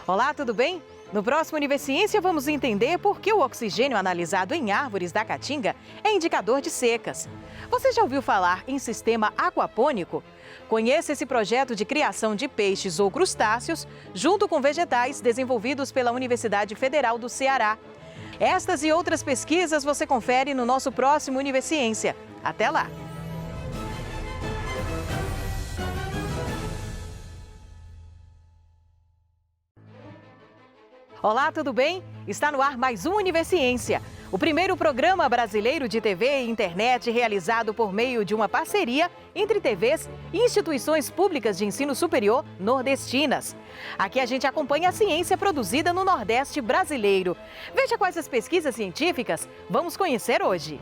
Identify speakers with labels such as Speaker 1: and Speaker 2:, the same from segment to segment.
Speaker 1: Olá, tudo bem? No próximo Univerciência vamos entender por que o oxigênio analisado em árvores da Caatinga é indicador de secas. Você já ouviu falar em sistema aquapônico? Conheça esse projeto de criação de peixes ou crustáceos junto com vegetais desenvolvidos pela Universidade Federal do Ceará. Estas e outras pesquisas você confere no nosso próximo Univerciência. Até lá! Olá, tudo bem? Está no ar mais um Univerciência, o primeiro programa brasileiro de TV e internet realizado por meio de uma parceria entre TVs e instituições públicas de ensino superior nordestinas. Aqui a gente acompanha a ciência produzida no Nordeste brasileiro. Veja quais as pesquisas científicas vamos conhecer hoje.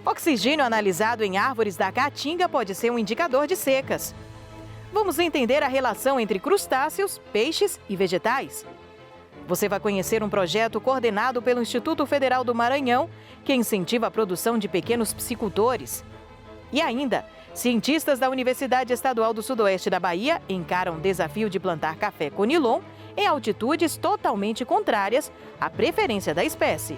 Speaker 1: Oxigênio analisado em árvores da Caatinga pode ser um indicador de secas. Vamos entender a relação entre crustáceos, peixes e vegetais. Você vai conhecer um projeto coordenado pelo Instituto Federal do Maranhão, que incentiva a produção de pequenos psicultores. E ainda, cientistas da Universidade Estadual do Sudoeste da Bahia encaram o desafio de plantar café conilon em altitudes totalmente contrárias à preferência da espécie.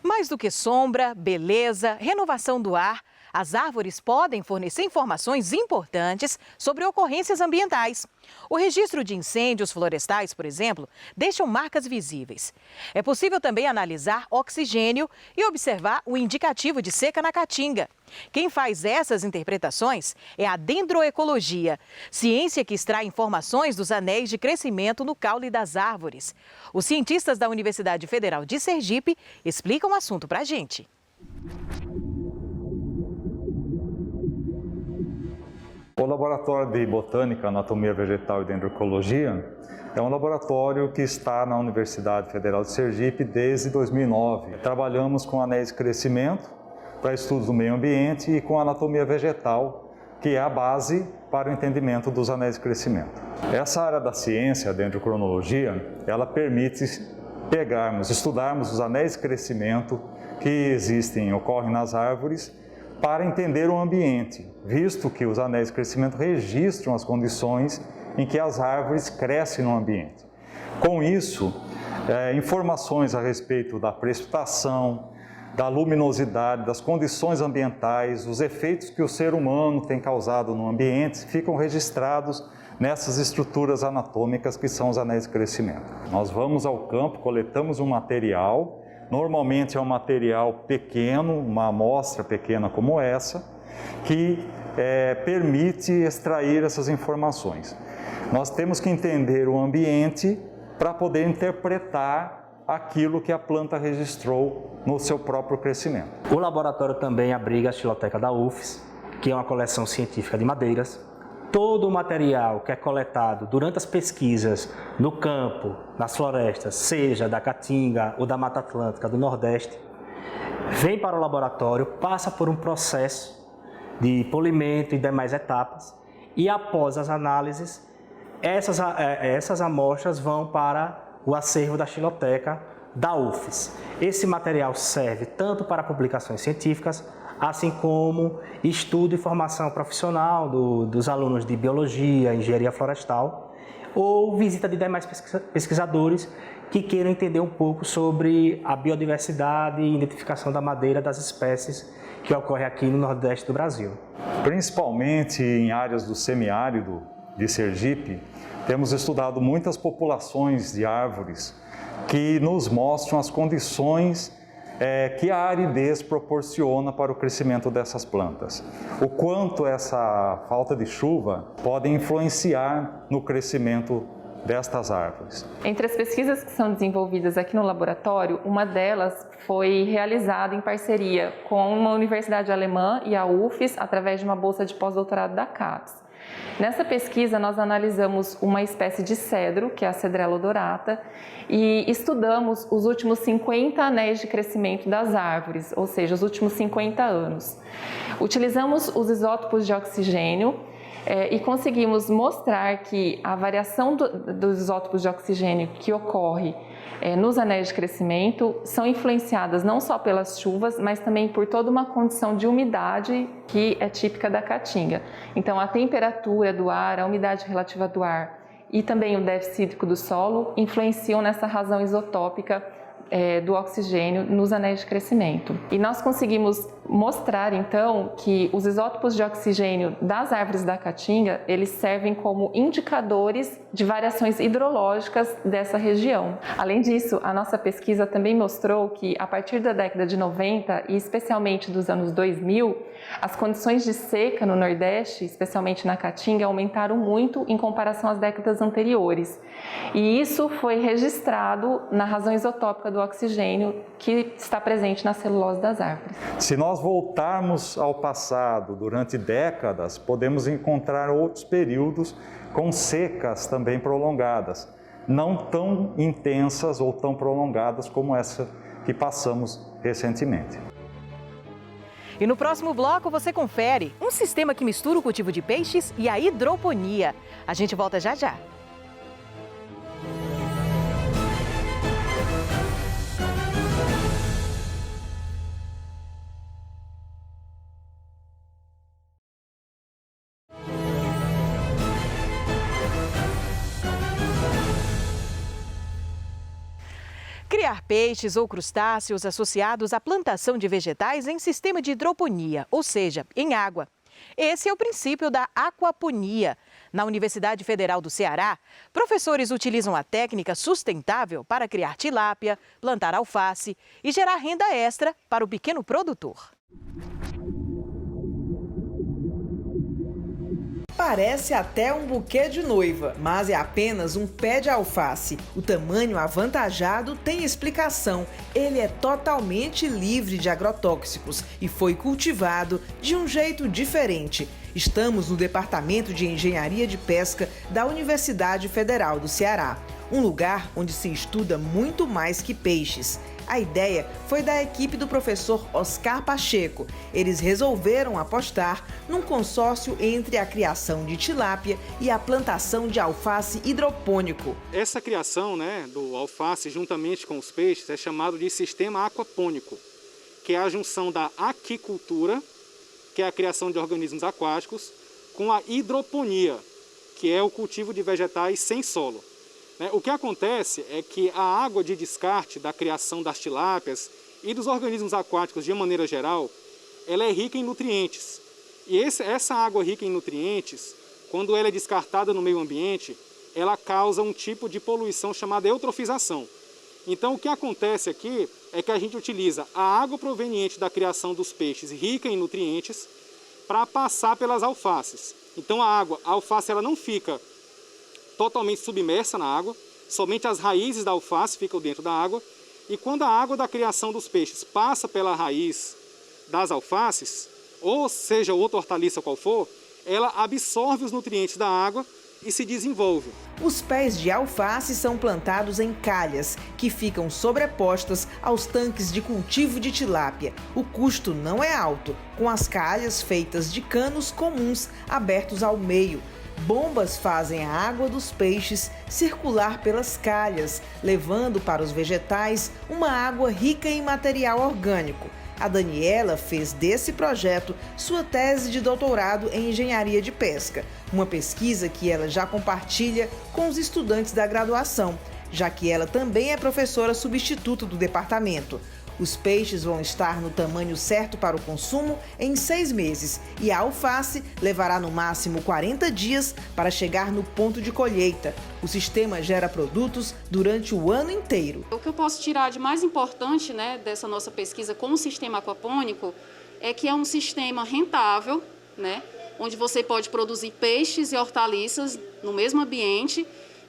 Speaker 1: Mais do que sombra, beleza, renovação do ar, as árvores podem fornecer informações importantes sobre ocorrências ambientais. O registro de incêndios florestais, por exemplo, deixam marcas visíveis. É possível também analisar oxigênio e observar o indicativo de seca na Caatinga. Quem faz essas interpretações é a dendroecologia, ciência que extrai informações dos anéis de crescimento no caule das árvores. Os cientistas da Universidade Federal de Sergipe explicam o assunto para a gente.
Speaker 2: O Laboratório de Botânica, Anatomia Vegetal e Dendroecologia é um laboratório que está na Universidade Federal de Sergipe desde 2009. Trabalhamos com anéis de crescimento para estudos do meio ambiente e com anatomia vegetal, que é a base para o entendimento dos anéis de crescimento. Essa área da ciência, a dendrocronologia, ela permite estudarmos os anéis de crescimento que ocorrem nas árvores, para entender o ambiente, visto que os anéis de crescimento registram as condições em que as árvores crescem no ambiente. Com isso, informações a respeito da precipitação, da luminosidade, das condições ambientais, os efeitos que o ser humano tem causado no ambiente, ficam registrados nessas estruturas anatômicas que são os anéis de crescimento. Nós vamos ao campo, coletamos um material. Normalmente é um material pequeno, uma amostra pequena como essa, que permite extrair essas informações. Nós temos que entender o ambiente para poder interpretar aquilo que a planta registrou no seu próprio crescimento.
Speaker 3: O laboratório também abriga a Xiloteca da UFES, que é uma coleção científica de madeiras. Todo o material que é coletado durante as pesquisas no campo, nas florestas, seja da Caatinga ou da Mata Atlântica do Nordeste, vem para o laboratório, passa por um processo de polimento e demais etapas, e após as análises, essas amostras vão para o acervo da Xiloteca da UFES. Esse material serve tanto para publicações científicas, assim como estudo e formação profissional dos alunos de biologia, engenharia florestal, ou visita de demais pesquisadores que queiram entender um pouco sobre a biodiversidade e identificação da madeira das espécies que ocorre aqui no Nordeste do Brasil.
Speaker 2: Principalmente em áreas do semiárido de Sergipe, temos estudado muitas populações de árvores que nos mostram as condições que a aridez proporciona para o crescimento dessas plantas. O quanto essa falta de chuva pode influenciar no crescimento destas árvores.
Speaker 4: Entre as pesquisas que são desenvolvidas aqui no laboratório, uma delas foi realizada em parceria com uma universidade alemã e a UFES, através de uma bolsa de pós-doutorado da CAPES. Nessa pesquisa, nós analisamos uma espécie de cedro, que é a Cedrela odorata, e estudamos os últimos 50 anéis de crescimento das árvores, ou seja, os últimos 50 anos. Utilizamos os isótopos de oxigênio e conseguimos mostrar que a variação dos isótopos de oxigênio que ocorre nos anéis de crescimento são influenciadas não só pelas chuvas, mas também por toda uma condição de umidade que é típica da caatinga. Então, a temperatura do ar, a umidade relativa do ar e também o déficit hídrico do solo influenciam nessa razão isotópica do oxigênio nos anéis de crescimento. E nós conseguimos mostrar, então, que os isótopos de oxigênio das árvores da caatinga, eles servem como indicadores de variações hidrológicas dessa região. Além disso, a nossa pesquisa também mostrou que, a partir da década de 90 e especialmente dos anos 2000, as condições de seca no Nordeste, especialmente na caatinga, aumentaram muito em comparação às décadas anteriores. E isso foi registrado na razão isotópica do oxigênio que está presente na celulose das árvores.
Speaker 2: Se nós voltarmos ao passado durante décadas, podemos encontrar outros períodos com secas também prolongadas, não tão intensas ou tão prolongadas como essa que passamos recentemente.
Speaker 1: E no próximo bloco você confere um sistema que mistura o cultivo de peixes e a hidroponia. A gente volta já já. Criar peixes ou crustáceos associados à plantação de vegetais em sistema de hidroponia, ou seja, em água. Esse é o princípio da aquaponia. Na Universidade Federal do Ceará, professores utilizam a técnica sustentável para criar tilápia, plantar alface e gerar renda extra para o pequeno produtor.
Speaker 5: Parece até um buquê de noiva, mas é apenas um pé de alface. O tamanho avantajado tem explicação. Ele é totalmente livre de agrotóxicos e foi cultivado de um jeito diferente. Estamos no Departamento de Engenharia de Pesca da Universidade Federal do Ceará, um lugar onde se estuda muito mais que peixes. A ideia foi da equipe do professor Oscar Pacheco. Eles resolveram apostar num consórcio entre a criação de tilápia e a plantação de alface hidropônico.
Speaker 6: Essa criação, do alface juntamente com os peixes é chamado de sistema aquapônico, que é a junção da aquicultura, que é a criação de organismos aquáticos, com a hidroponia, que é o cultivo de vegetais sem solo. O que acontece é que a água de descarte da criação das tilápias e dos organismos aquáticos de maneira geral, ela é rica em nutrientes. E essa água rica em nutrientes, quando ela é descartada no meio ambiente, ela causa um tipo de poluição chamada eutrofização. Então o que acontece aqui é que a gente utiliza a água proveniente da criação dos peixes rica em nutrientes para passar pelas alfaces. Então a alface ela não fica totalmente submersa na água, somente as raízes da alface ficam dentro da água, e quando a água da criação dos peixes passa pela raiz das alfaces, ou seja, outra hortaliça qual for, ela absorve os nutrientes da água e se desenvolve.
Speaker 5: Os pés de alface são plantados em calhas, que ficam sobrepostas aos tanques de cultivo de tilápia. O custo não é alto, com as calhas feitas de canos comuns abertos ao meio. Bombas fazem a água dos peixes circular pelas calhas, levando para os vegetais uma água rica em material orgânico. A Daniela fez desse projeto sua tese de doutorado em engenharia de pesca, uma pesquisa que ela já compartilha com os estudantes da graduação, já que ela também é professora substituta do departamento. Os peixes vão estar no tamanho certo para o consumo em 6 meses e a alface levará no máximo 40 dias para chegar no ponto de colheita. O sistema gera produtos durante o ano inteiro.
Speaker 7: O que eu posso tirar de mais importante dessa nossa pesquisa com o sistema aquapônico é que é um sistema rentável, onde você pode produzir peixes e hortaliças no mesmo ambiente,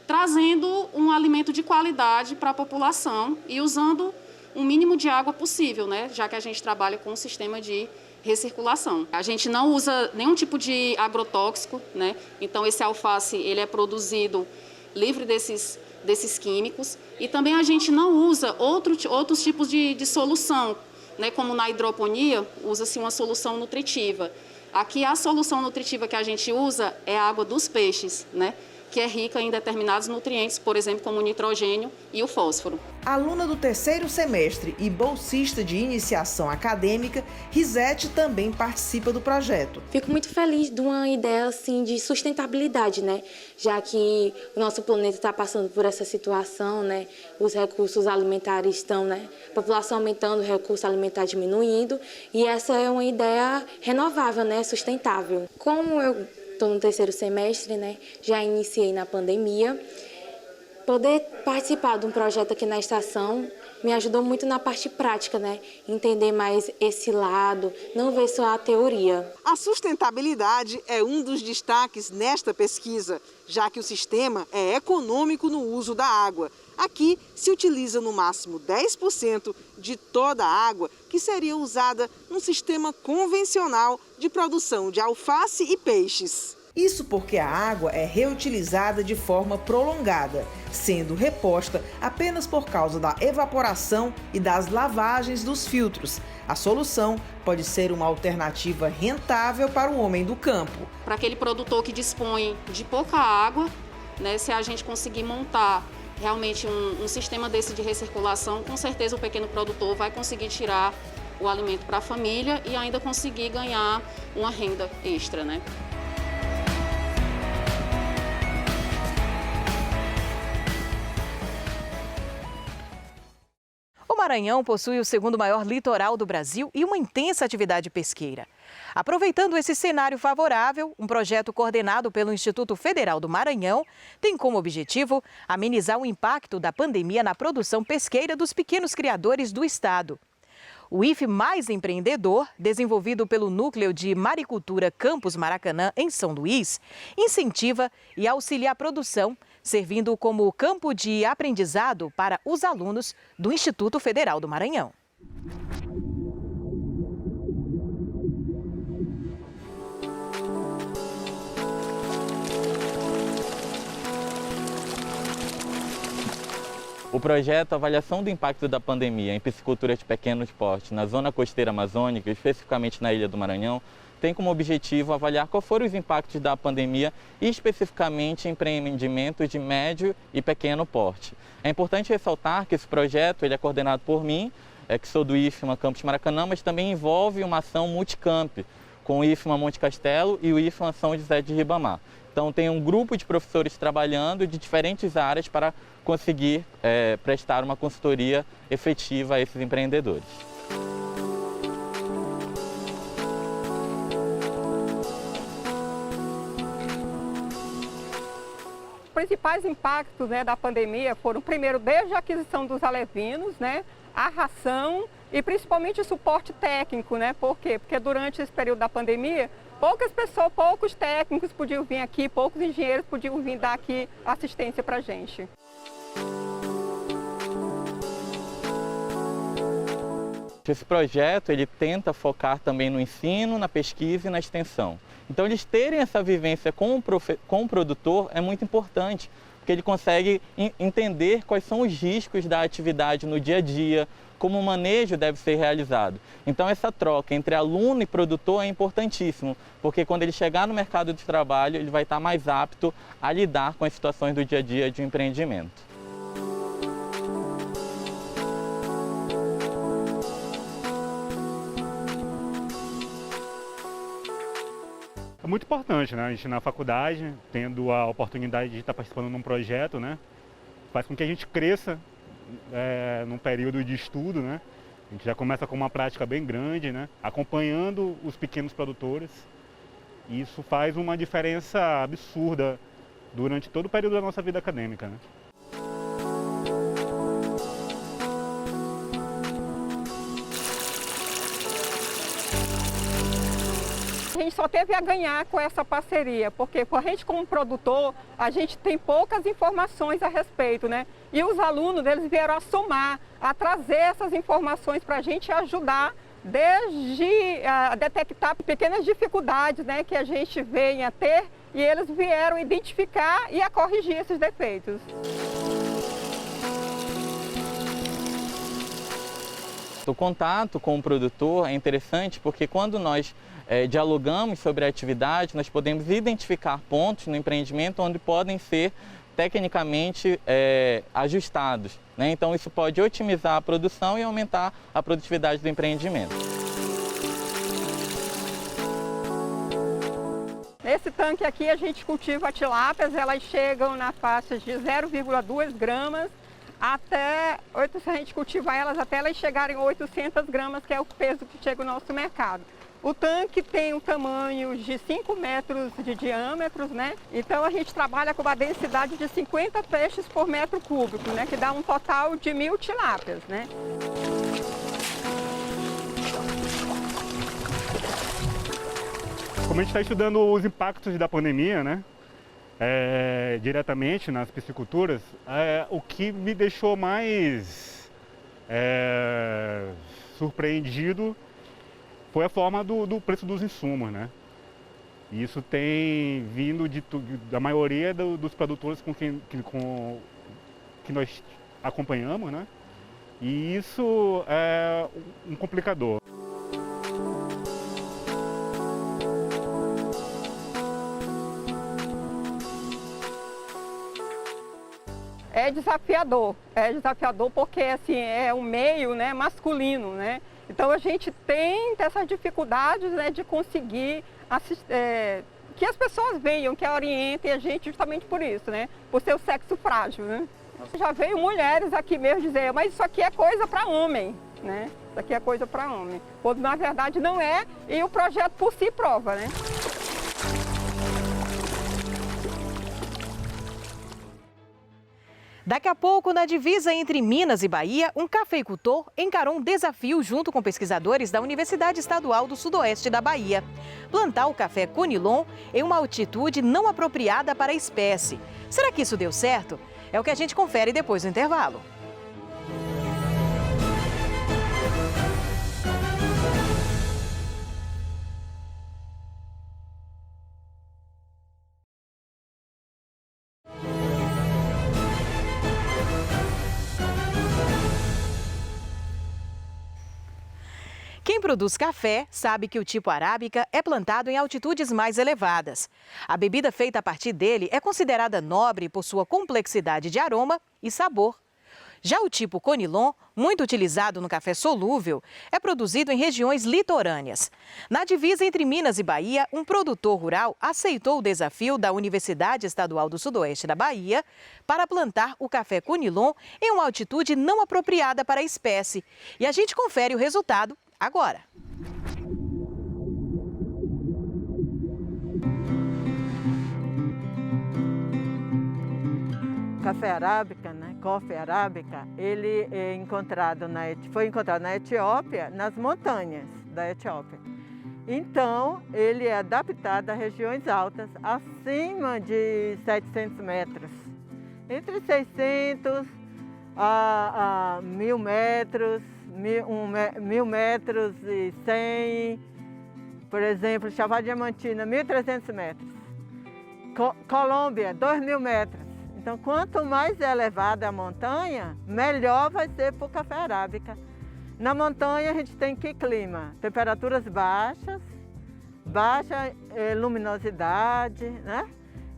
Speaker 7: trazendo um alimento de qualidade para a população e usando o mínimo de água possível, já que a gente trabalha com um sistema de recirculação. A gente não usa nenhum tipo de agrotóxico, né? Então esse alface ele é produzido livre desses químicos, e também a gente não usa outros tipos de solução, né? Como na hidroponia, usa-se uma solução nutritiva. Aqui a solução nutritiva que a gente usa é a água dos peixes, né? Que é rica em determinados nutrientes, por exemplo, como o nitrogênio e o fósforo.
Speaker 5: Aluna do 3º semestre e bolsista de iniciação acadêmica, Risete também participa do projeto.
Speaker 8: Fico muito feliz de uma ideia assim, de sustentabilidade, né? Já que o nosso planeta está passando por essa situação, né? Os recursos alimentares estão, né? A população aumentando, o recurso alimentar diminuindo, e essa é uma ideia renovável, né? Sustentável. Como eu estou no 3º semestre, né? Já iniciei na pandemia. Poder participar de um projeto aqui na estação me ajudou muito na parte prática, né? Entender mais esse lado, não ver só a teoria.
Speaker 5: A sustentabilidade é um dos destaques nesta pesquisa, já que o sistema é econômico no uso da água. Aqui se utiliza no máximo 10% de toda a água que seria usada num sistema convencional de produção de alface e peixes. Isso porque a água é reutilizada de forma prolongada, sendo reposta apenas por causa da evaporação e das lavagens dos filtros. A solução pode ser uma alternativa rentável para o homem do campo.
Speaker 7: Para aquele produtor que dispõe de pouca água, né, se a gente conseguir montar realmente um sistema desse de recirculação, com certeza o pequeno produtor vai conseguir tirar o alimento para a família e ainda conseguir ganhar uma renda extra, né?
Speaker 1: O Maranhão possui o 2º maior litoral do Brasil e uma intensa atividade pesqueira. Aproveitando esse cenário favorável, um projeto coordenado pelo Instituto Federal do Maranhão tem como objetivo amenizar o impacto da pandemia na produção pesqueira dos pequenos criadores do estado. O IFE Mais Empreendedor, desenvolvido pelo Núcleo de Maricultura Campus Maracanã, em São Luís, incentiva e auxilia a produção, servindo como campo de aprendizado para os alunos do Instituto Federal do Maranhão.
Speaker 9: O projeto Avaliação do Impacto da Pandemia em Piscicultura de Pequeno Porte na Zona Costeira Amazônica, especificamente na Ilha do Maranhão, tem como objetivo avaliar quais foram os impactos da pandemia e especificamente em empreendimentos de médio e pequeno porte. É importante ressaltar que esse projeto ele é coordenado por mim, que sou do IFMA Campus Maracanã, mas também envolve uma ação multicamp com o IFMA Monte Castelo e o IFMA São José de Ribamar. Então tem um grupo de professores trabalhando de diferentes áreas para conseguir prestar uma consultoria efetiva a esses empreendedores.
Speaker 10: Os principais impactos, né, da pandemia foram, primeiro, desde a aquisição dos alevinos, né, a ração e principalmente o suporte técnico, né? Por quê? Porque durante esse período da pandemia, poucas pessoas, poucos técnicos podiam vir aqui, poucos engenheiros podiam vir dar aqui assistência para a gente.
Speaker 9: Esse projeto ele tenta focar também no ensino, na pesquisa e na extensão. Então eles terem essa vivência com o produtor é muito importante, porque ele consegue entender quais são os riscos da atividade no dia a dia, como o manejo deve ser realizado. Então essa troca entre aluno e produtor é importantíssimo, porque quando ele chegar no mercado de trabalho, ele vai estar mais apto a lidar com as situações do dia a dia de um empreendimento.
Speaker 11: É muito importante, né? A gente na faculdade, tendo a oportunidade de estar participando de um projeto, né? Faz com que a gente cresça num período de estudo, né? A gente já começa com uma prática bem grande, né? Acompanhando os pequenos produtores. E isso faz uma diferença absurda durante todo o período da nossa vida acadêmica, né?
Speaker 10: A gente só teve a ganhar com essa parceria, porque a gente como produtor, a gente tem poucas informações a respeito, né? E os alunos, eles vieram a somar, a trazer essas informações para a gente ajudar desde detectar pequenas dificuldades, né, que a gente venha a ter, e eles vieram identificar e a corrigir esses defeitos.
Speaker 9: O contato com o produtor é interessante porque quando nós dialogamos sobre a atividade, nós podemos identificar pontos no empreendimento onde podem ser tecnicamente ajustados, né? Então isso pode otimizar a produção e aumentar a produtividade do empreendimento.
Speaker 10: Nesse tanque aqui a gente cultiva tilápias, elas chegam na faixa de 0,2 gramas até, se a gente cultivar elas até elas chegarem a 800 gramas, que é o peso que chega no nosso mercado. O tanque tem um tamanho de 5 metros de diâmetro, né? Então a gente trabalha com uma densidade de 50 peixes por metro cúbico, né? Que dá um total de 1000 tilápias, né?
Speaker 11: Como a gente está estudando os impactos da pandemia, né? Diretamente nas pisciculturas, o que me deixou mais surpreendido foi a forma do preço dos insumos, né? Isso tem vindo da maioria dos produtores que nós acompanhamos, né? E isso é um complicador.
Speaker 10: É desafiador porque assim, é um meio, né, masculino, né? Então a gente tem essas dificuldades, né, de conseguir que as pessoas venham, que orientem a gente justamente por isso, né? Por ser o sexo frágil, né? Já veio mulheres aqui mesmo dizer, mas isso aqui é coisa para homem, né? Isso aqui é coisa para homem. Quando na verdade não é, e o projeto por si prova, né?
Speaker 1: Daqui a pouco, na divisa entre Minas e Bahia, um cafeicultor encarou um desafio junto com pesquisadores da Universidade Estadual do Sudoeste da Bahia. Plantar o café Conilon em uma altitude não apropriada para a espécie. Será que isso deu certo? É o que a gente confere depois do intervalo. Quem produz café sabe que o tipo arábica é plantado em altitudes mais elevadas. A bebida feita a partir dele é considerada nobre por sua complexidade de aroma e sabor. Já o tipo Conilon, muito utilizado no café solúvel, é produzido em regiões litorâneas. Na divisa entre Minas e Bahia, um produtor rural aceitou o desafio da Universidade Estadual do Sudoeste da Bahia para plantar o café Conilon em uma altitude não apropriada para a espécie. E a gente confere o resultado agora.
Speaker 12: Café arábica, né? Coffee arábica, ele foi encontrado na Etiópia, nas montanhas da Etiópia. Então, ele é adaptado a regiões altas, acima de 700 metros. Entre 600 a 1000 metros, 1000 metros e 100, por exemplo, Chapada Diamantina, 1.300 metros. Colômbia, 2.000 metros. Então, quanto mais elevada a montanha, melhor vai ser para o café arábica. Na montanha, a gente tem que clima? Temperaturas baixas, baixa luminosidade, né?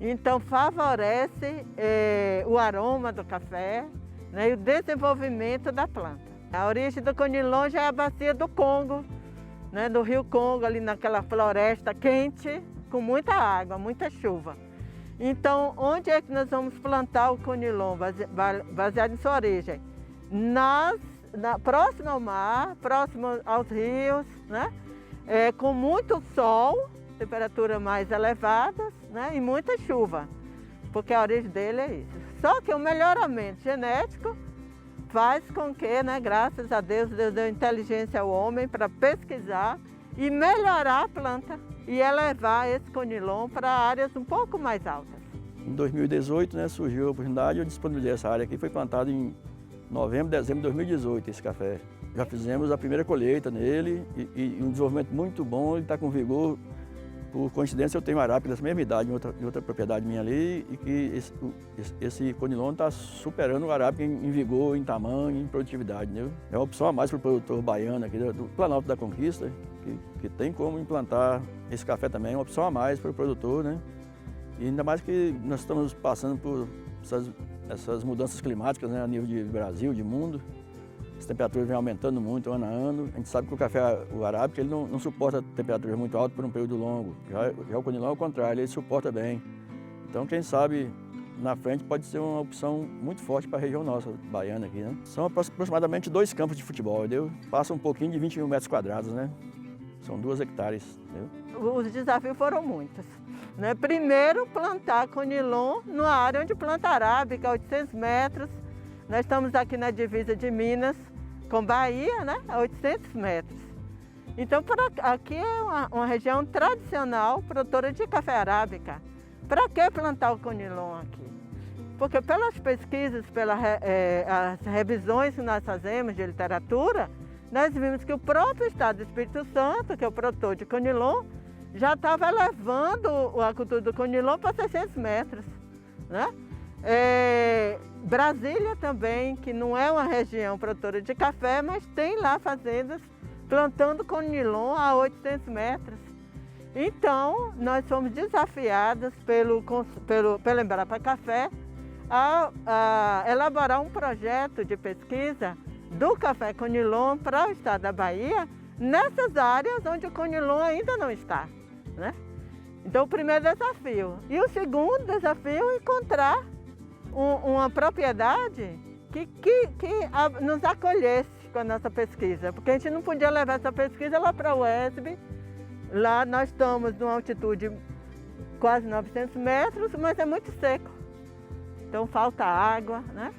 Speaker 12: Então, favorece o aroma do café, né? E o desenvolvimento da planta. A origem do Conilon já é a bacia do Congo, né? Do rio Congo, ali naquela floresta quente, com muita água, muita chuva. Então, onde é que nós vamos plantar o Conilon, baseado em sua origem? Próximo ao mar, próximo aos rios, né? Com muito sol, temperatura mais elevadas, né? E muita chuva, porque a origem dele é isso. Só que o melhoramento genético faz com que, né, graças a Deus deu inteligência ao homem para pesquisar e melhorar a planta e elevar esse Conilon para áreas um pouco mais altas.
Speaker 13: Em 2018, né, surgiu a oportunidade, eu disponibilizei essa área aqui, foi plantado em novembro, dezembro de 2018 esse café. Já fizemos a primeira colheita nele e um desenvolvimento muito bom, ele está com vigor. Por coincidência, eu tenho arábica dessa mesma idade em outra propriedade minha ali e que esse conilon está superando o arábica em vigor, em tamanho, em produtividade. Entendeu? É uma opção a mais para o produtor baiano aqui do Planalto da Conquista, que tem como implantar esse café também, é uma opção a mais para o produtor, né? E ainda mais que nós estamos passando por essas mudanças climáticas, né, a nível de Brasil, de mundo. As temperaturas vêm aumentando muito ano a ano. A gente sabe que o café, o arábica, ele não suporta temperaturas muito altas por um período longo. Já o conilon é o contrário, ele suporta bem. Então, quem sabe, na frente pode ser uma opção muito forte para a região nossa, baiana aqui, né? São aproximadamente 2 campos de futebol, entendeu? Passa um pouquinho de 21 metros quadrados, né? São 2 hectares, entendeu?
Speaker 12: Os desafios foram muitos, né? Primeiro, plantar conilon numa área onde planta arábica, 800 metros. Nós estamos aqui na divisa de Minas com Bahia, né? A 800 metros. Então, aqui é uma região tradicional, produtora de café arábica. Para que plantar o conilon aqui? Porque pelas pesquisas, as revisões que nós fazemos de literatura, nós vimos que o próprio estado do Espírito Santo, que é o produtor de conilon, já estava levando a cultura do conilon para 600 metros, né? Brasília também, que não é uma região produtora de café, mas tem lá fazendas plantando conilon a 800 metros. Então, nós fomos desafiadas pela Embrapa Café a elaborar um projeto de pesquisa do café conilon para o estado da Bahia, nessas áreas onde o conilon ainda não está, né? Então, o primeiro desafio. E o segundo desafio é encontrar uma propriedade que nos acolhesse com a nossa pesquisa, porque a gente não podia levar essa pesquisa lá para o UESB. Lá nós estamos numa altitude quase 900 metros, mas é muito seco, então falta água, né?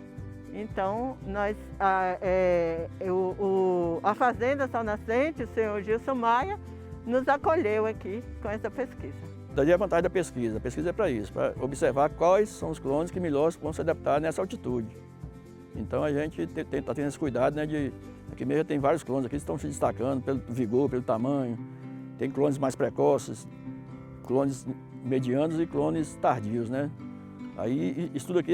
Speaker 12: Então, a Fazenda Sol Nascente, o senhor Gilson Maia, nos acolheu aqui com essa pesquisa.
Speaker 13: Daí a vantagem da pesquisa. A pesquisa é para isso, para observar quais são os clones que melhor vão se adaptar nessa altitude. Então a gente está tendo esse cuidado, né, aqui mesmo tem vários clones aqui que estão se destacando pelo vigor, pelo tamanho. Tem clones mais precoces, clones medianos e clones tardios, né? Aí isso tudo aqui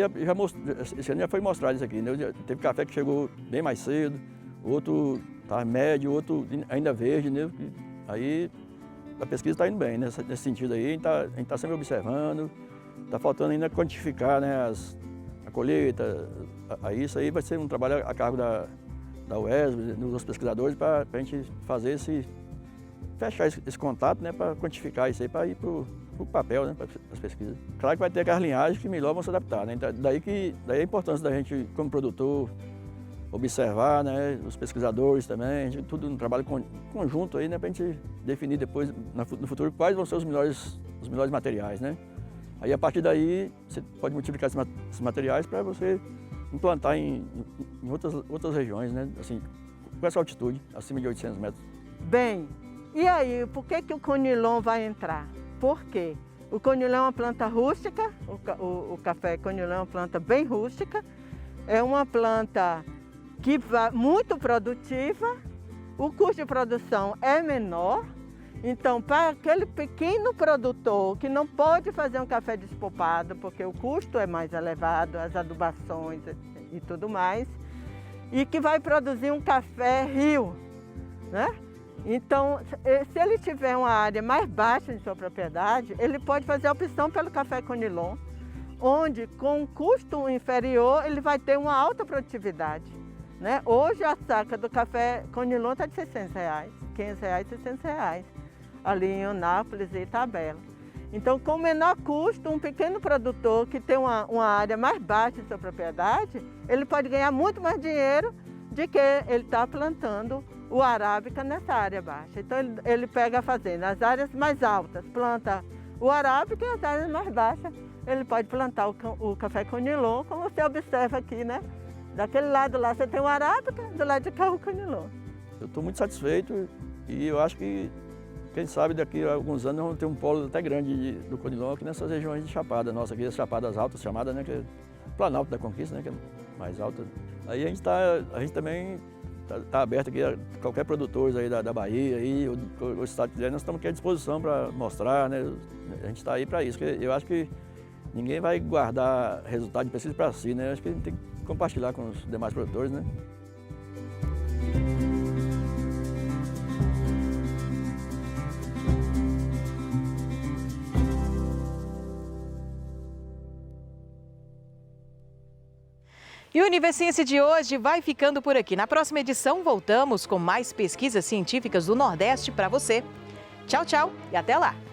Speaker 13: esse ano já foi mostrado isso aqui, né? Teve café que chegou bem mais cedo, outro está médio, outro ainda verde, né? Aí a pesquisa está indo bem, né? Nesse sentido aí, a gente está sempre observando, está faltando ainda quantificar, né, a colheita. Aí isso aí vai ser um trabalho a cargo da UESB, dos pesquisadores, para a gente fazer fechar esse contato, né, para quantificar isso aí, para ir para o papel, né, para as pesquisas. Claro que vai ter aquelas linhagens que melhor vão se adaptar, né? Então, daí a importância da gente, como produtor, observar, né, os pesquisadores também, a gente tudo um trabalho conjunto aí, né, para a gente definir depois, no futuro, quais vão ser os melhores materiais, né? Aí a partir daí você pode multiplicar esses materiais para você implantar em outras regiões, né, assim, com essa altitude, acima de 800 metros.
Speaker 12: Bem, e aí, por que o conilon vai entrar? Por quê? O conilon é uma planta rústica, o café conilon é uma planta bem rústica, é uma planta que vai muito produtiva, o custo de produção é menor, então para aquele pequeno produtor que não pode fazer um café despolpado, porque o custo é mais elevado, as adubações e tudo mais, e que vai produzir um café rio, né? Então, se ele tiver uma área mais baixa de sua propriedade, ele pode fazer a opção pelo café conilon, onde com um custo inferior ele vai ter uma alta produtividade, né? Hoje a saca do café conilon está de R$600, R$500, R$600, ali em Eunápolis e Itabela. Então, com menor custo, um pequeno produtor que tem uma área mais baixa de sua propriedade, ele pode ganhar muito mais dinheiro de que ele está plantando o arábica nessa área baixa. Então, ele pega a fazenda, as áreas mais altas, planta o arábica, e as áreas mais baixas, ele pode plantar o café conilon, como você observa aqui, né? Daquele lado lá você tem o arábica, do lado de cá o conilon.
Speaker 13: Eu estou muito satisfeito e eu acho que, quem sabe, daqui a alguns anos vamos ter um polo até grande do conilon aqui nessas regiões de Chapada, nossa, aqui as Chapadas Altas, chamada, né, que é Planalto da Conquista, né, que é mais alta. Aí a gente também tá aberto aqui a qualquer produtor aí da Bahia, aí, o estado de nós estamos aqui à disposição para mostrar, né? A gente está aí para isso, porque eu acho que ninguém vai guardar resultado de pesquisa para si, né? Eu acho que a gente tem que compartilhar com os demais produtores, né?
Speaker 1: E o Universiência de hoje vai ficando por aqui. Na próxima edição, voltamos com mais pesquisas científicas do Nordeste para você. Tchau, tchau e até lá!